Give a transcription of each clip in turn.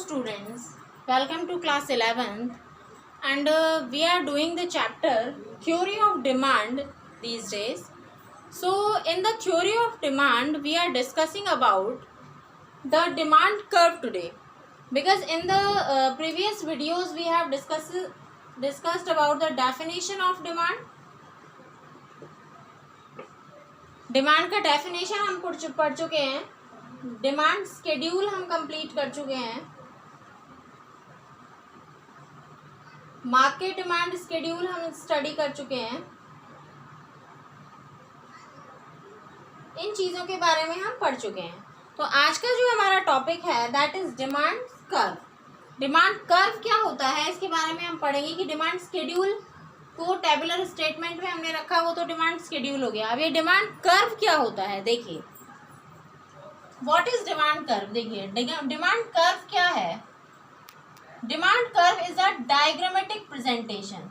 students, welcome to class 11th and we are doing the chapter theory of demand these days. So in the theory of demand we are discussing about the demand curve today, because in the previous videos we have discussed about the definition of demand. Demand का definition हम पढ़ चुके हैं, demand schedule हम complete कर चुके हैं, market demand schedule हम स्टडी कर चुके हैं। इन चीज़ों के बारे में हम पढ़ चुके हैं। तो आज का जो हमारा टॉपिक है that is demand curve. Demand curve क्या होता है इसके बारे में हम पढ़ेंगे कि डिमांड स्केड्यूल को टेबुलर स्टेटमेंट में हमने रखा, वो तो डिमांड स्केड्यूल हो गया। अब ये डिमांड कर्व क्या होता है, देखिए व्हाट इज डिमांड कर्व। देखिए डिमांड कर्व क्या है। Demand curve is a diagrammatic presentation.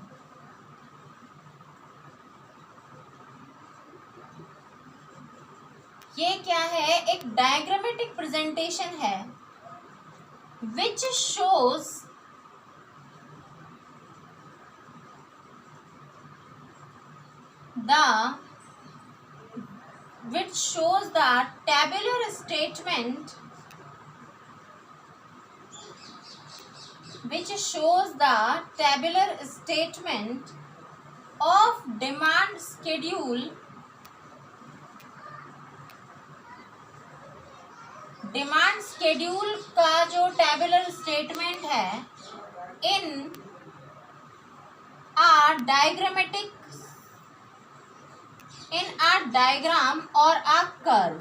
ये क्या है, एक डायग्रामेटिक प्रेजेंटेशन है which shows the tabular statement of demand schedule का जो tabular statement है in a डायग्राम और अ कर्व।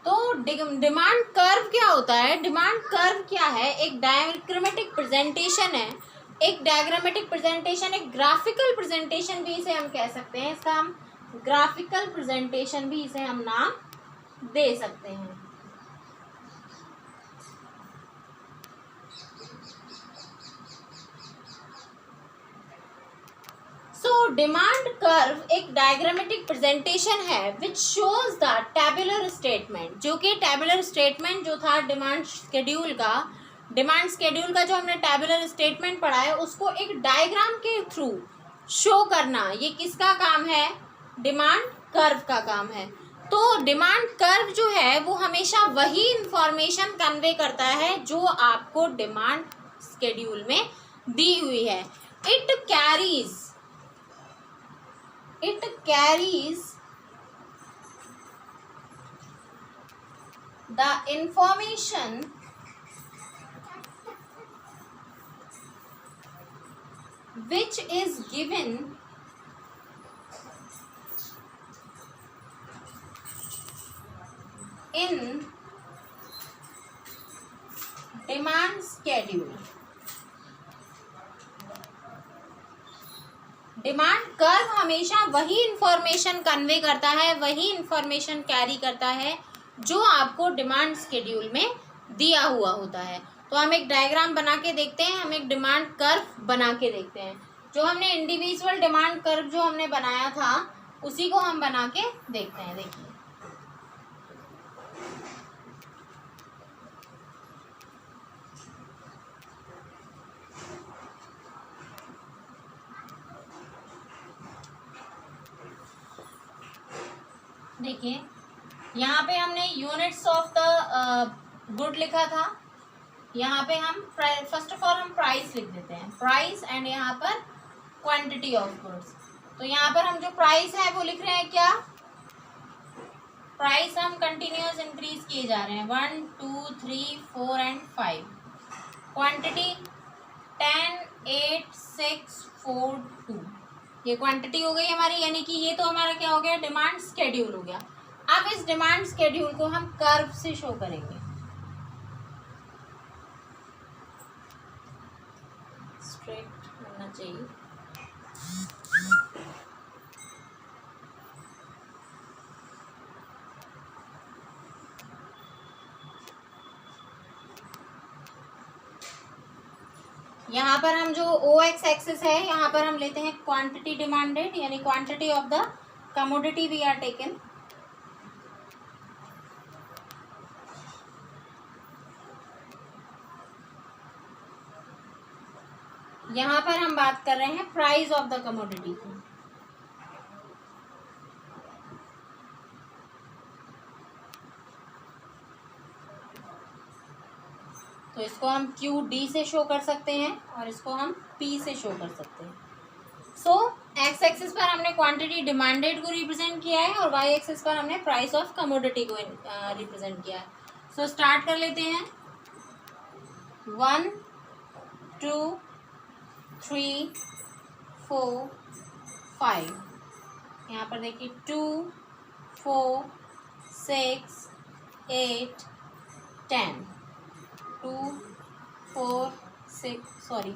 तो डिमांड कर्व क्या होता है, डिमांड कर्व क्या है, एक डायग्रामेटिक प्रेजेंटेशन है। एक डायग्रामेटिक प्रेजेंटेशन, एक ग्राफिकल प्रेजेंटेशन भी इसे हम कह सकते हैं, इसका हम ग्राफिकल प्रेजेंटेशन भी इसे हम नाम दे सकते हैं। डिमांड कर्व एक डायग्रामेटिक प्रेजेंटेशन है which shows the tabular statement, जो कि टेबुलर स्टेटमेंट जो था डिमांड स्केड्यूल का जो हमने टेबुलर स्टेटमेंट पढ़ा है उसको एक डायग्राम के थ्रू शो करना, ये किसका काम है, डिमांड कर्व का काम है। तो डिमांड कर्व जो है वो हमेशा वही इंफॉर्मेशन कन्वे करता है जो आपको डिमांड स्केड्यूल में दी हुई है। It carries the information which is given in demand schedule। Demand curve हमेशा वही इंफॉर्मेशन कन्वे करता है, वही इंफॉर्मेशन कैरी करता है जो आपको डिमांड स्केड्यूल में दिया हुआ होता है। तो हम एक डायग्राम बना के देखते हैं, हम एक डिमांड कर्व बना के देखते हैं। जो हमने इंडिविजुअल डिमांड कर्व जो हमने बनाया था उसी को हम बना के देखते हैं। देखिए देखिए यहाँ पे हमने यूनिट्स ऑफ द गुड लिखा था, यहाँ पे हम फर्स्ट ऑफ ऑल हम प्राइस लिख देते हैं, प्राइस, एंड यहाँ पर क्वांटिटी ऑफ गुड्स। तो यहाँ पर हम जो प्राइस है वो लिख रहे हैं, क्या प्राइस हम कंटिन्यूअस इंक्रीज किए जा रहे हैं, 1 2 3 4 एंड 5। क्वांटिटी 10 8 6 4 2, ये क्वांटिटी हो गई हमारी, यानी कि ये तो हमारा क्या हो गया, डिमांड स्केड्यूल हो गया। अब इस डिमांड स्केड्यूल को हम कर्व से शो करेंगे। स्ट्रेट होना चाहिए। यहाँ पर हम जो OX एक्सिस है यहाँ पर हम लेते हैं क्वांटिटी डिमांडेड, यानी quantity of the commodity we are taken. यहाँ पर हम बात कर रहे हैं प्राइस ऑफ द कमोडिटी की। तो इसको हम क्यू डी से शो कर सकते हैं और इसको हम पी से शो कर सकते हैं। सो एक्स एक्सिस पर हमने क्वांटिटी डिमांडेड को रिप्रेजेंट किया है और वाई एक्सिस पर हमने प्राइस ऑफ कमोडिटी को रिप्रेजेंट किया है। सो स्टार्ट कर लेते हैं। 1 2 3 4 5। यहाँ पर देखिए 2 4 6 8 10। 2 4 6 सॉरी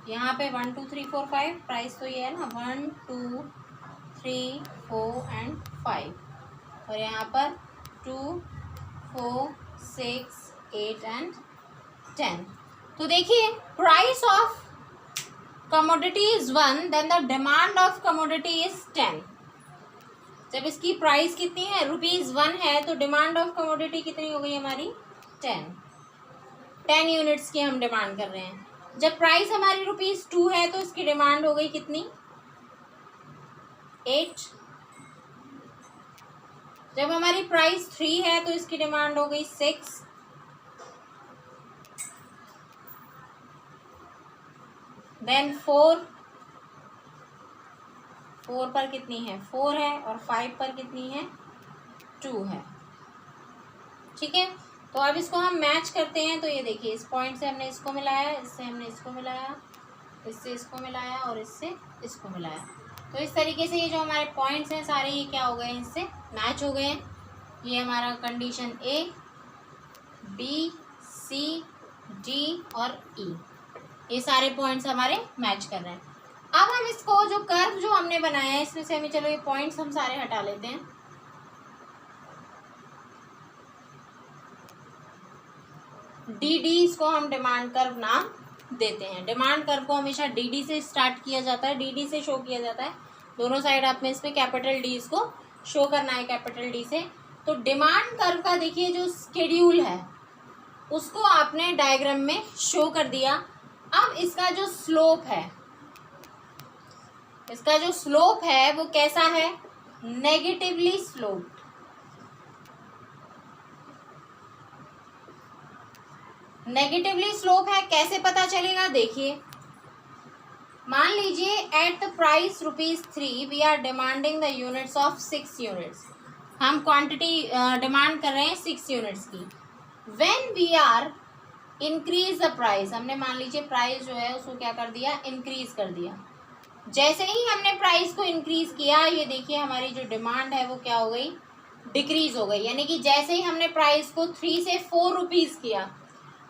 यहाँ पे 1 2 3 4 5 प्राइस तो ये है ना 1 2 3 4 एंड 5 और यहाँ पर 2 4 6 8 एंड 10। तो देखिए price of commodity is 1 then the demand of commodity is 10। जब इसकी प्राइस कितनी है ₹1 है तो डिमांड ऑफ कमोडिटी कितनी हो गई हमारी 10 यूनिट्स की हम डिमांड कर रहे हैं। जब प्राइस हमारी ₹2 है तो इसकी डिमांड हो गई कितनी 8। जब हमारी प्राइस 3 है तो इसकी डिमांड हो गई 6। देन 4 पर कितनी है 4 है और 5 पर कितनी है 2 है। ठीक है, तो अब इसको हम मैच करते हैं। तो ये देखिए इस पॉइंट से हमने इसको मिलाया, इससे हमने इसको मिलाया, इससे इसको मिलाया और इससे इसको मिलाया। तो इस तरीके से ये जो हमारे पॉइंट्स हैं सारे ये क्या हो गए हैं इससे मैच हो गए हैं। ये हमारा condition A B C D और ई ये सारे पॉइंट्स हमारे मैच कर रहे हैं। अब हम इसको जो कर्व जो हमने बनाया है इसमें से हमें चलो ये पॉइंट्स हम सारे हटा लेते हैं। डी डी इसको हम डिमांड कर्व नाम देते हैं। डिमांड कर्व को हमेशा डी डी से स्टार्ट किया जाता है, डी डी से शो किया जाता है। दोनों साइड आपने इसमें कैपिटल डी इसको शो करना है कैपिटल डी से। तो डिमांड कर्व का देखिए जो स्केड्यूल है उसको आपने डायग्राम में शो कर दिया। अब इसका जो स्लोप है, इसका जो स्लोप है वो कैसा है नेगेटिवली स्लोप्ड। नेगेटिवली स्लोप है, कैसे पता चलेगा देखिए। मान लीजिए at the price ₹3 we are demanding the units of 6 units. हम क्वांटिटी डिमांड कर रहे हैं 6 यूनिट्स की। When we are increase the price, हमने मान लीजिए प्राइस जो है उसको क्या कर दिया इंक्रीज कर दिया। जैसे ही हमने प्राइस को इंक्रीज किया ये देखिए हमारी जो डिमांड है वो क्या हो गई डिक्रीज हो गई। यानी कि जैसे ही हमने प्राइस को 3 से 4 रुपीज़ किया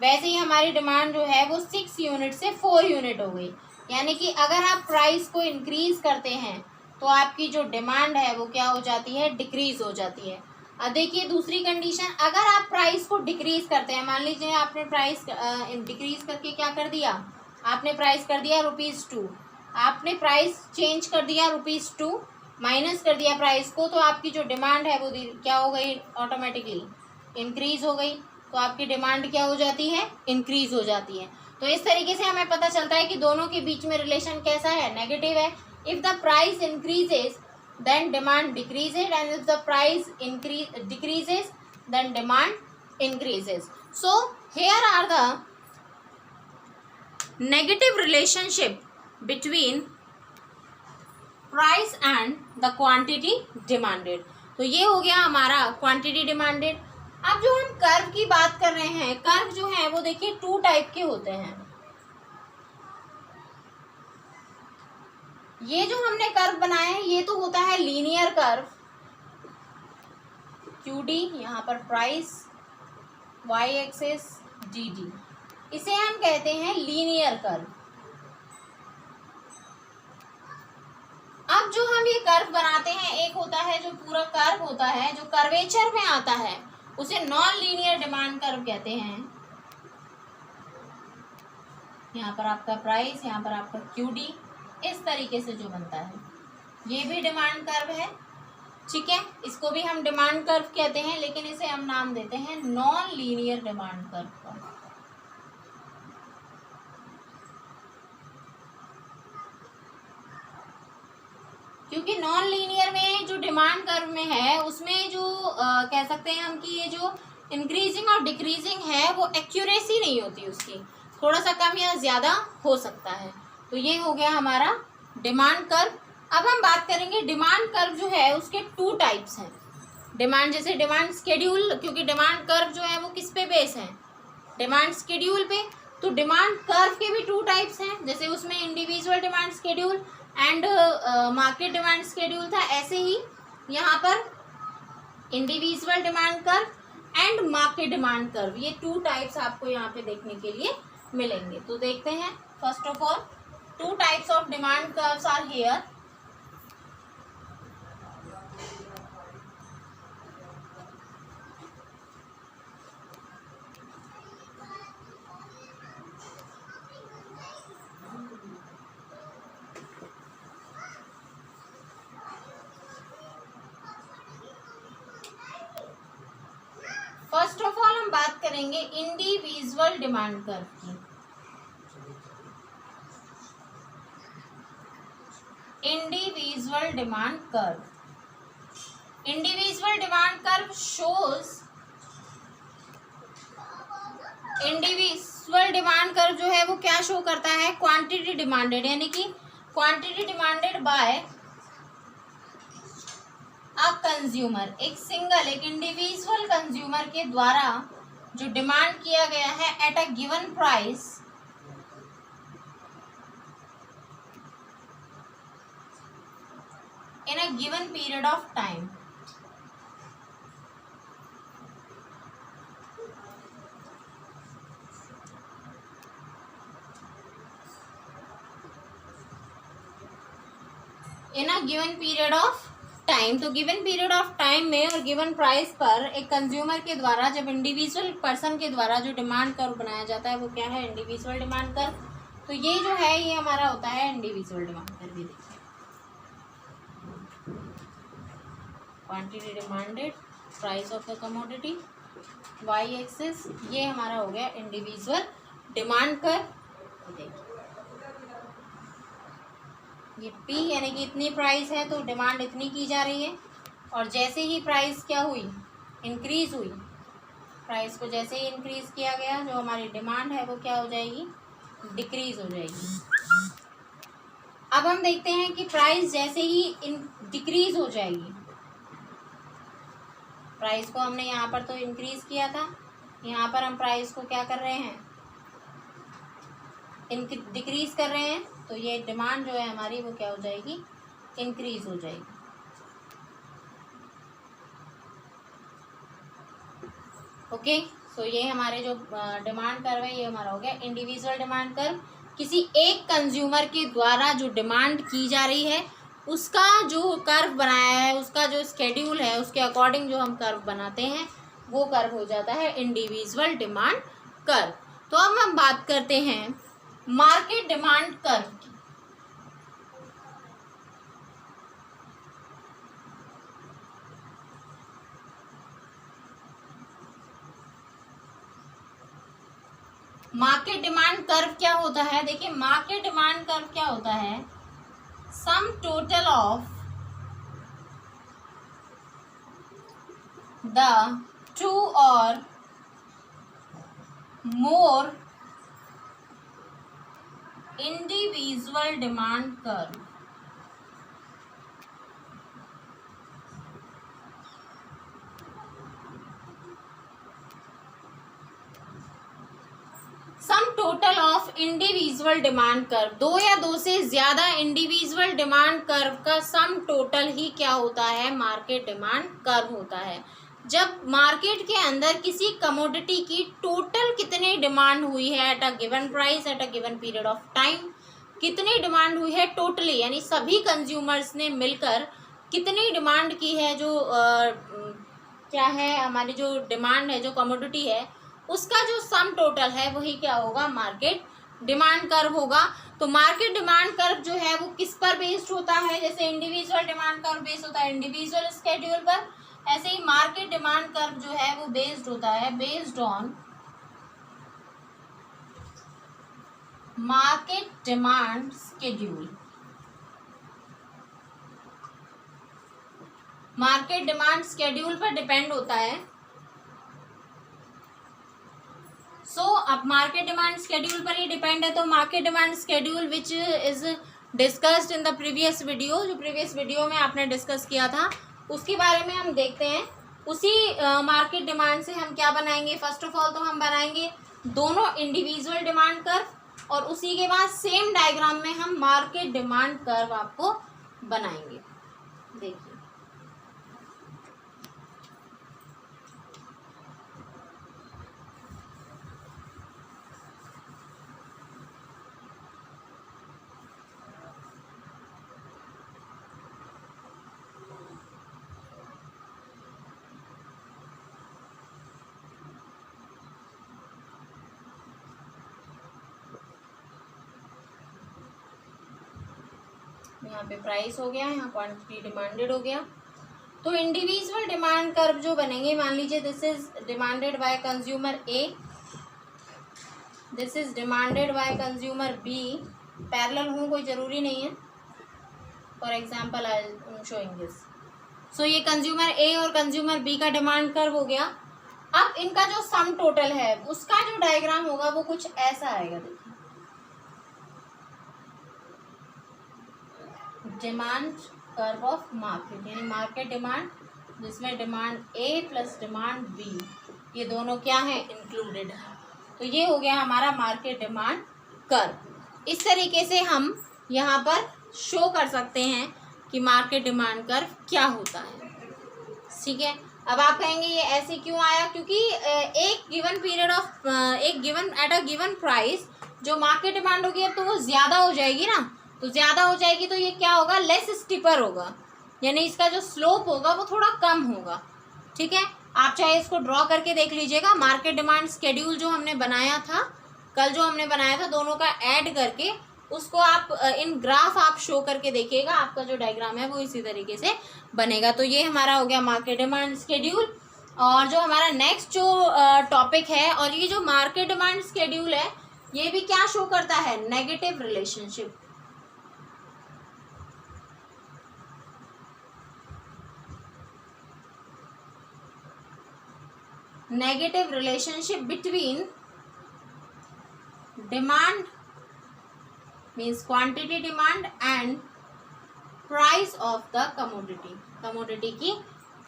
वैसे ही हमारी डिमांड जो है वो 6 यूनिट से 4 यूनिट हो गई। यानी कि अगर आप प्राइस को इंक्रीज करते हैं तो आपकी जो डिमांड है वो क्या हो जाती है डिक्रीज हो जाती है। अब देखिए दूसरी कंडीशन, अगर आप प्राइस को डिक्रीज करते हैं, मान लीजिए आपने प्राइस डिक्रीज करके क्या कर दिया, आपने प्राइस कर दिया ₹2, आपने प्राइस चेंज कर दिया ₹2 माइनस कर दिया प्राइस को, तो आपकी जो डिमांड है वो क्या हो गई ऑटोमेटिकली इंक्रीज हो गई। तो आपकी डिमांड क्या हो जाती है इंक्रीज हो जाती है। तो इस तरीके से हमें पता चलता है कि दोनों के बीच में रिलेशन कैसा है नेगेटिव है। If the price increases then demand decreases and if the price decreases then demand increases. So here are the negative relationship between price and the quantity demanded. तो ये हो गया हमारा quantity demanded। अब जो हम कर्व की बात कर रहे हैं, कर्व जो है वो देखिए 2 टाइप के होते हैं। ये जो हमने कर्व बनाया है ये तो होता है लीनियर कर्व QD, यहाँ पर प्राइस y एक्सिस GD, इसे हम कहते हैं लीनियर कर्व। अब जो हम ये कर्व बनाते हैं एक होता है जो पूरा कर्व होता है जो कर्वेचर में आता है उसे नॉन लीनियर डिमांड कर्व कहते हैं। यहाँ पर आपका प्राइस, यहाँ पर आपका QD, इस तरीके से जो बनता है ये भी डिमांड कर्व है। ठीक है, इसको भी हम डिमांड कर्व कहते हैं लेकिन इसे हम नाम देते हैं नॉन लीनियर डिमांड कर्व का। क्योंकि नॉन लीनियर में जो डिमांड कर्व में है उसमें जो कह सकते हैं हम कि ये जो इंक्रीजिंग और डिक्रीजिंग है वो एक्यूरेसी नहीं होती उसकी, थोड़ा सा कम या ज़्यादा हो सकता है। तो ये हो गया हमारा डिमांड कर्व। अब हम बात करेंगे डिमांड कर्व जो है उसके टू टाइप्स हैं। डिमांड जैसे डिमांड स्केड्यूल, क्योंकि डिमांड कर्व जो है वो किस पे बेस है, डिमांड स्केड्यूल पे। तो डिमांड कर्व के भी टू टाइप्स हैं, जैसे उसमें individual demand schedule and market demand schedule था, ऐसे ही यहाँ पर individual demand curve and market demand curve, ये टू टाइप्स आपको यहाँ पे देखने के लिए मिलेंगे। तो देखते हैं, first of all two types of demand curves are here. First of all हम बात करेंगे इंडिविजुअल डिमांड कर्व की। Individual demand curve, individual demand curve shows, individual demand curve जो है वो क्या शो करता है, क्वांटिटी डिमांडेड, यानी कि quantity demanded by a consumer, एक सिंगल एक इंडिविजुअल कंज्यूमर के द्वारा जो डिमांड किया गया है at a given price in a given period of time. In a given period of time, तो गिवन पीरियड ऑफ टाइम में और गिवन प्राइस पर एक कंज्यूमर के द्वारा जब इंडिविजुअल पर्सन के द्वारा जो डिमांड कर्व बनाया जाता है वो क्या है, इंडिविजुअल डिमांड कर्व। तो ये जो है ये हमारा होता है इंडिविजुअल डिमांड कर्व। भी देखिए, quantity demanded, price of the commodity, Y axis, ये हमारा हो गया इंडिविजुअल डिमांड कर्व। देखिए ये P यानी कि इतनी प्राइस है तो डिमांड इतनी की जा रही है, और जैसे ही प्राइस क्या हुई, इंक्रीज हुई, प्राइस को जैसे ही इंक्रीज किया गया जो हमारी डिमांड है वो क्या हो जाएगी, डिक्रीज हो जाएगी। अब हम देखते हैं कि प्राइस जैसे ही डिक्रीज हो जाएगी, प्राइस को हमने यहाँ पर तो इंक्रीज किया था, यहाँ पर हम प्राइस को क्या कर रहे हैं, डिक्रीज कर रहे हैं, तो ये डिमांड जो है हमारी वो क्या हो जाएगी, इंक्रीज हो जाएगी। ओके, सो ये हमारे जो डिमांड कर्व है ये हमारा हो गया इंडिविजुअल डिमांड कर्व। किसी एक कंज्यूमर के द्वारा जो डिमांड की जा रही है उसका जो कर्व बनाया है, उसका जो स्केड्यूल है, उसके अकॉर्डिंग जो हम कर्व बनाते हैं वो कर्व हो जाता है इंडिविजुअल डिमांड कर्व। तो अब हम बात करते हैं मार्केट डिमांड कर्व की। मार्केट डिमांड कर्व क्या होता है, देखिए मार्केट डिमांड कर्व क्या होता है, sum total of the two और more individual demand curve. Sum total of individual demand curve, दो या दो से ज्यादा इंडिविजुअल डिमांड कर्व का सम टोटल ही क्या होता है, मार्केट डिमांड कर्व होता है। जब मार्केट के अंदर किसी कमोडिटी की टोटल कितनी डिमांड हुई है at a given price at a given period of time, कितनी डिमांड हुई है टोटली, यानी सभी कंज्यूमर्स ने मिलकर कितनी डिमांड की है, जो क्या है हमारी जो डिमांड है, जो कमोडिटी है उसका जो सम टोटल है वही क्या होगा, मार्केट डिमांड कर्व होगा। तो मार्केट डिमांड कर्व जो है वो किस पर बेस्ड होता है, जैसे इंडिविजुअल डिमांड कर्व बेस्ड होता है इंडिविजुअल स्केड्यूल पर, ऐसे ही मार्केट डिमांड कर्व जो है वो बेस्ड होता है based on market demand schedule. Market demand schedule पर डिपेंड होता है। अब मार्केट डिमांड स्केड्यूल पर ही डिपेंड है, तो market demand schedule which is discussed in the previous video, जो प्रीवियस वीडियो में आपने डिस्कस किया था उसके बारे में हम देखते हैं। उसी मार्केट डिमांड से हम क्या बनाएंगे, फर्स्ट ऑफ ऑल तो हम बनाएंगे दोनों इंडिविजुअल डिमांड कर्व और उसी के बाद सेम डायग्राम में हम मार्केट डिमांड कर्व आपको बनाएंगे। देखिए यहाँ पे प्राइस हो गया, यहाँ क्वांटिटी डिमांडेड हो गया। तो इंडिविजुअल डिमांड कर्व जो बनेंगे, मान लीजिए this is demanded by consumer A, this is demanded by consumer B, parallel हो कोई ज़रूरी नहीं है। For example I am showing this. So ये कंज्यूमर ए और कंज्यूमर बी का डिमांड कर्व हो गया। अब इनका जो सम टोटल है उसका जो डायग्राम होगा वो कुछ ऐसा आएगा। देखिए डिमांड कर्व ऑफ मार्केट, यानी मार्केट डिमांड जिसमें डिमांड ए प्लस डिमांड बी ये दोनों क्या है, इंक्लूडेड है। तो ये हो गया हमारा मार्केट डिमांड कर्व। इस तरीके से हम यहाँ पर शो कर सकते हैं कि मार्केट डिमांड कर्व क्या होता है। ठीक है, अब आप कहेंगे ये ऐसे क्यों आया, क्योंकि एक गिवन पीरियड ऑफ एक given at a given price जो मार्केट डिमांड होगी अब तो वो ज़्यादा हो जाएगी ना, तो ज़्यादा हो जाएगी तो ये क्या होगा, लेस स्टिपर होगा, यानी इसका जो स्लोप होगा वो थोड़ा कम होगा। ठीक है, आप चाहे इसको ड्रॉ करके देख लीजिएगा। मार्केट डिमांड स्केड्यूल जो हमने बनाया था कल, जो हमने बनाया था दोनों का ऐड करके उसको आप इन ग्राफ आप शो करके देखिएगा, आपका जो डायग्राम है वो इसी तरीके से बनेगा। तो ये हमारा हो गया मार्केट डिमांड स्केड्यूल। और जो हमारा नेक्स्ट जो टॉपिक है, और ये जो मार्केट डिमांड स्केड्यूल है ये भी क्या शो करता है, negative relationship. Negative relationship between demand means quantity demand and price of the commodity, commodity की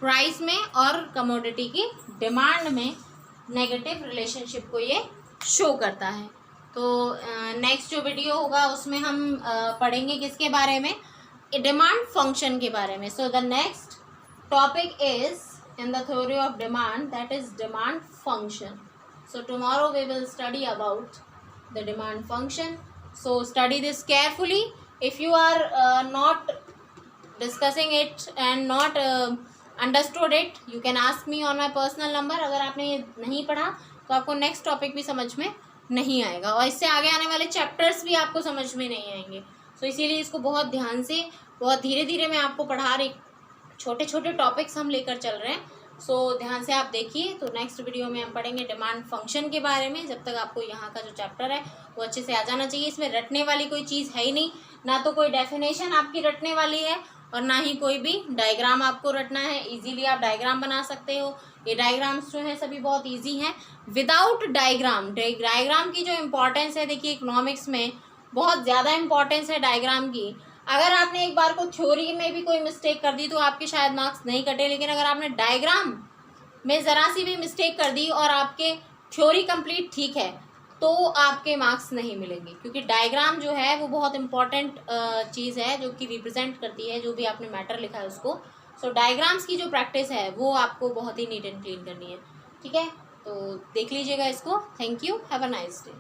प्राइस में और कमोडिटी की डिमांड में नेगेटिव रिलेशनशिप को ये शो करता है। तो नेक्स्ट जो वीडियो होगा उसमें हम पढ़ेंगे किसके बारे में, डिमांड फंक्शन के बारे में। So the next topic is in the theory of demand, that is demand function. So tomorrow we will study about the demand function. So study this carefully. If you are not discussing it and not understood it, you can ask me on my personal number. अगर आपने ये नहीं पढ़ा तो आपको next topic भी समझ में नहीं आएगा और इससे आगे आने वाले चैप्टर्स भी आपको समझ में नहीं आएंगे। तो इसीलिए इसको बहुत ध्यान से, बहुत धीरे धीरे मैं आपको पढ़ा रही, छोटे छोटे टॉपिक्स हम लेकर चल रहे हैं। सो ध्यान से आप देखिए। तो नेक्स्ट वीडियो में हम पढ़ेंगे डिमांड फंक्शन के बारे में। जब तक आपको यहाँ का जो चैप्टर है वो अच्छे से आ जाना चाहिए। इसमें रटने वाली कोई चीज़ है ही नहीं, ना तो कोई डेफिनेशन आपकी रटने वाली है और ना ही कोई भी डायग्राम आपको रटना है। इजीली आप डायग्राम बना सकते हो। ये डायग्राम्स जो हैं सभी बहुत इजी हैं। विदाउट डायग्राम, डायग्राम की जो इम्पोर्टेंस है, देखिए इकोनॉमिक्स में बहुत ज़्यादा इम्पोर्टेंस है डायग्राम की। अगर आपने एक बार को थ्योरी में भी कोई मिस्टेक कर दी तो आपके शायद मार्क्स नहीं कटे, लेकिन अगर आपने डायग्राम में ज़रा सी भी मिस्टेक कर दी और आपके थ्योरी कंप्लीट ठीक है तो आपके मार्क्स नहीं मिलेंगे, क्योंकि डायग्राम जो है वो बहुत इंपॉर्टेंट चीज़ है जो कि रिप्रेजेंट करती है जो भी आपने मैटर लिखा है उसको। सो डायग्राम्स की जो प्रैक्टिस है वो आपको बहुत ही नीट एंड क्लीन करनी है। ठीक है, तो देख लीजिएगा इसको। Thank you, have a nice day.